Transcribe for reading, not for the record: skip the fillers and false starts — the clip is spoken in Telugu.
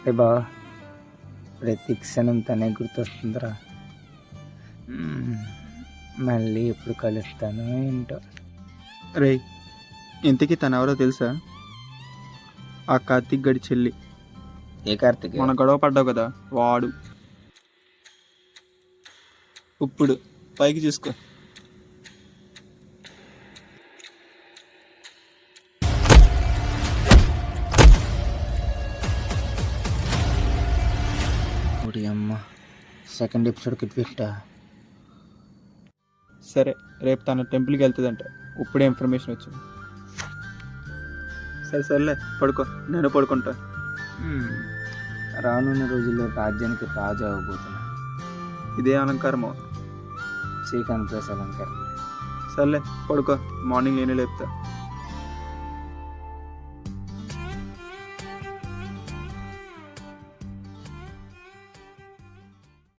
రే బావా, ప్రతి క్షణం తనే గుర్తొస్తుందిరా. మళ్ళీ ఎప్పుడు కలుస్తానో ఏంటో. రే, ఇంతకీ తను ఎవరో తెలుసా? ఆ కార్తీక్ గడి చెల్లి. ఏ కార్తిక్? మన గొడవ పడ్డావు కదా వాడు. ఇప్పుడు పైకి చూసుకో. అమ్మ, సెకండ్ ఎపిసోడ్కి ట్విస్టా? సరే, రేపు తన టెంపుల్కి వెళ్తుందంట. ఇప్పుడే ఇన్ఫర్మేషన్ వచ్చింది. సర్లే పడుకో, నేను పడుకుంటా. రానున్న రోజుల్లో రాజ్యానికి రాజు అవ్వబోతున్నా. ఇదే అలంకారమో? శ్రీకాంత్ ప్లస్ అలంకారం. సర్లే పడుకో, మార్నింగ్ నేనే లేపుతా.